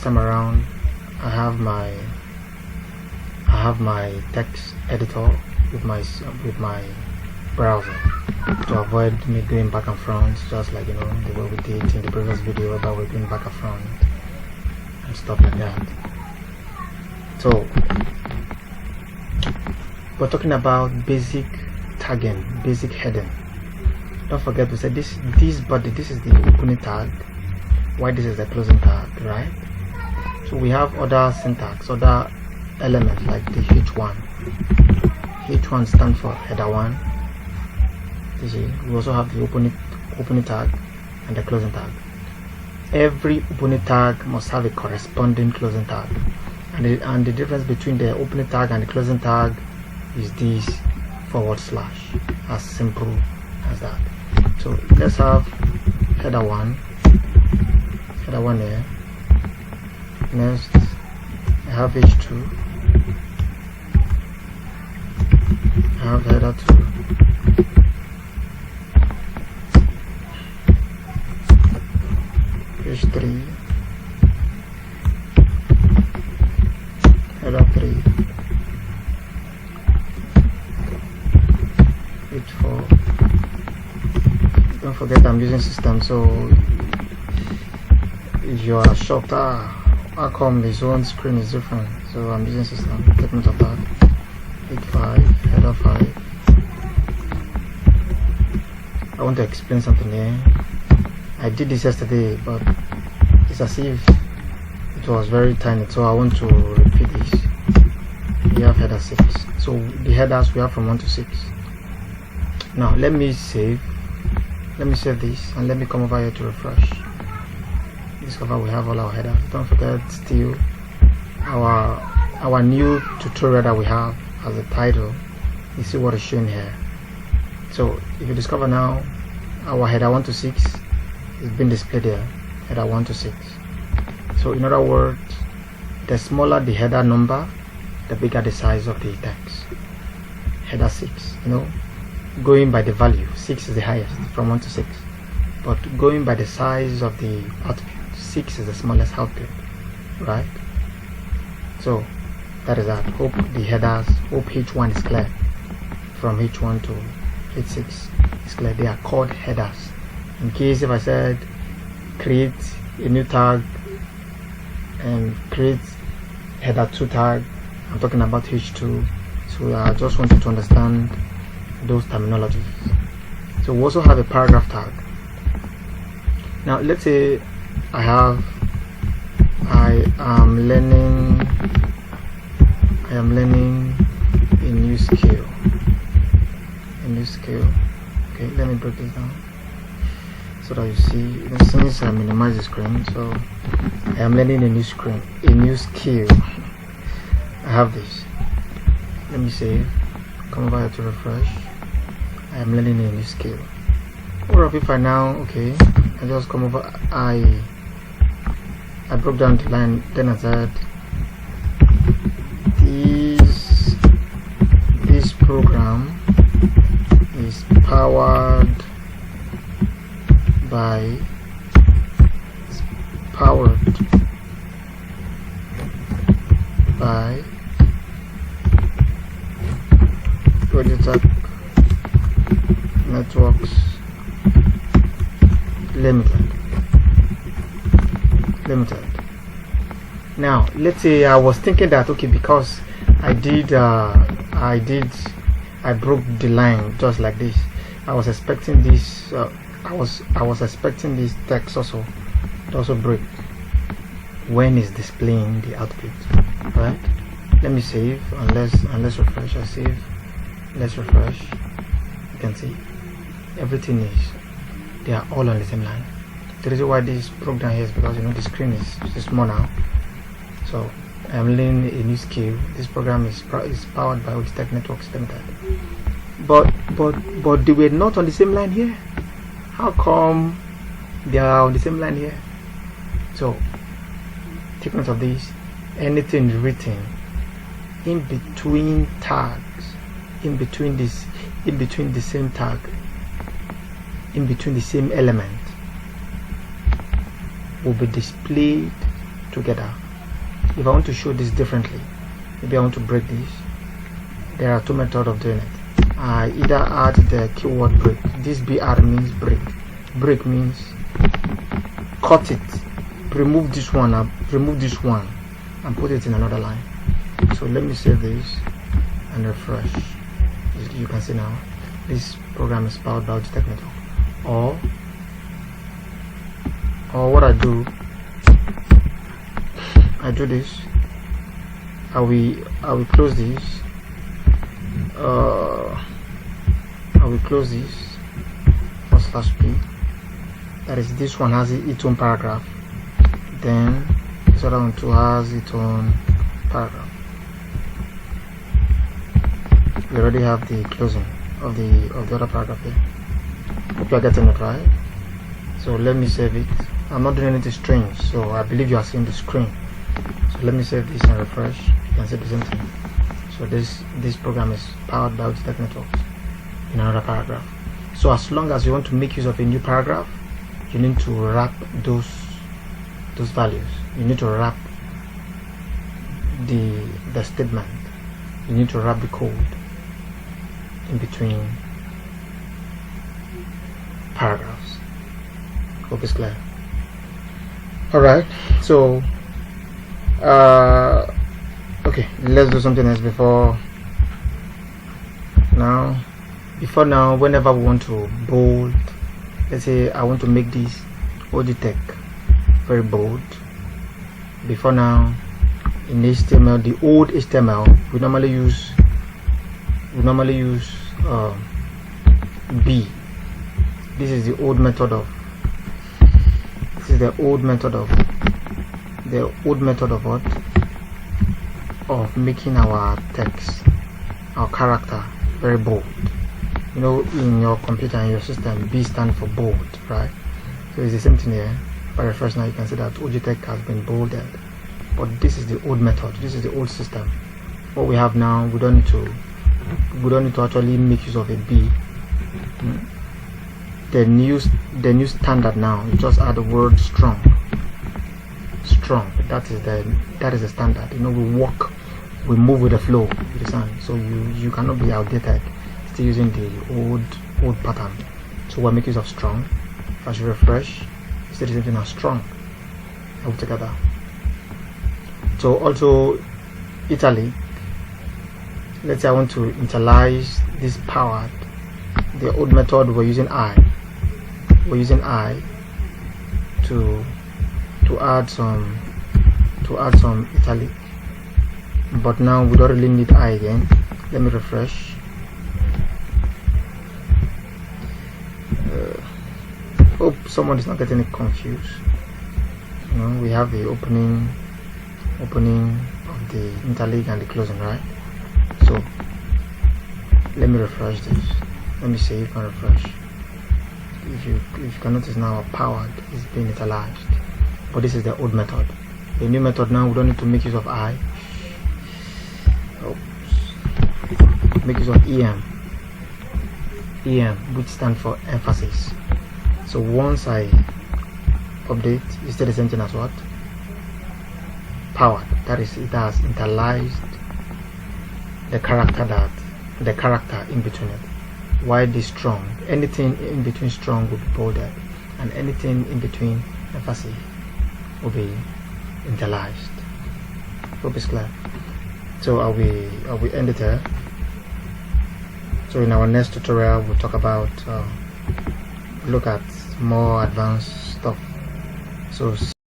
time around I have my text editor with my browser to avoid me going back and front, just like the way we did in the previous video about we're going back and front and stuff like that. So we're talking about basic tagging, basic heading. Don't forget to say this body, this is the opening tag, while this is the closing tag, right? So we have other syntax, other elements like the H1. H1 stands for header 1. You see, we also have the opening tag and the closing tag. Every opening tag must have a corresponding closing tag, and the difference between the opening tag and the closing tag is this /, as simple as that. So let's have header 1 here. Next I have H2, I have header 2, H3, header 3, H4. Don't forget I'm using system, so if you are shocked, how come this one screen is different? So I'm using system. Take note of that. H5, header 5. I want to explain something here. I did this yesterday, but it's as if it was very tiny, so I want to repeat this. We have header 6. So the headers we have from 1 to 6. Now let me save this and let me come over here to refresh. Discover we have all our headers. Don't forget still our new tutorial that we have as a title. You see what is shown here. So if you discover now, our header 1 to 6 is being displayed here. Header 1 to 6. So in other words, the smaller the header number, the bigger the size of the text. Header 6, going by the value, 6 is the highest from 1 to 6, but going by the size of the output, 6 is the smallest output, right? So that is that. Hope H1 is clear. From H1 to H6 is clear. They are called headers. In case if I said create a new tag and create header 2 tag, I'm talking about H2. So I just want you to understand those terminologies. So we also have a paragraph tag. Now let's say I am learning a new skill. Okay, let me break this down so that you see. Since I minimize the screen, so I am learning a new skill. I have this. Let me save. Come over here to refresh. I am learning a new skill. Or if I now, okay, I just come over. I broke down the line. Then I said this program is powered by Logitech Networks Limited. Now let's say I was thinking that, okay, because I broke the line just like this, I was expecting this I was expecting this text also to also break when it's displaying the output, right? Let me save and let's refresh. I save, let's refresh. You can see everything they are all on the same line. The reason why this broke down here is because the screen is small now. So I'm learning a new skill. This program is powered by Logitech Networks Limited. But they were not on the same line here. How come they are on the same line here? So take note of this. Anything written in between tags, in between the same tag, in between the same element, will be displayed together. If I want to show this differently, maybe I want to break this. There are two methods of doing it. I either add the keyword break. This BR means break. Break means cut it, remove this one and put it in another line. So let me save this and refresh. You can see now this program is powered by Logitech Network. Or what I do this. I will close this. I will close this /p. That is, this one has its own paragraph. Then this other one too has its own paragraph. We already have the closing of the other paragraph here. Hope you are getting it right. So let me save it. I'm not doing anything strange, so I believe you are seeing the screen. So let me save this and refresh. You can see the same thing. So this program is powered by Logitech Networks in another paragraph. So as long as you want to make use of a new paragraph, you need to wrap those values. You need to wrap the statement. You need to wrap the code in between paragraphs. Hope it's clear. Alright, so okay, let's do something else before now. Whenever we want to bold, let's say I want to make this Logitech very bold. Before now, in HTML, the old HTML, we normally use B. This is the old method of what? Of making our text, our character very bold. You know, in your computer and your system, B stands for bold, right? So it's the same thing here. By refresh now, you can see that Logitech has been bolded. But this is the old method. This is the old system. What we have now, we don't need to actually make use of a B. The new standard now, you just add the word strong. That is the standard. You know, we move with the flow. So you cannot be outdated, still using the old pattern. So we'll make use of strong. If I should refresh, it's the same thing as strong altogether. So also italic. Let's say I want to initialize this powered. The old method we're using I to add some italic, but now we don't really need I again. Let me refresh. Hope someone is not getting it confused. You know, we have the opening of the italic and the closing, right? So let me refresh this. Let me save and refresh. If you can notice now, powered is being italicized, but this is the old method. The new method now, we don't need to make use of I. Make use of EM, which stands for emphasis. So once I update, it's still the same thing as what? Powered. That is, it has italicized the character in between it. Why this strong? Anything in between strong will be bolded, and anything in between emphasis will be italicized. Hope it's clear. So I will end it here. So in our next tutorial, we'll talk about look at more advanced stuff. So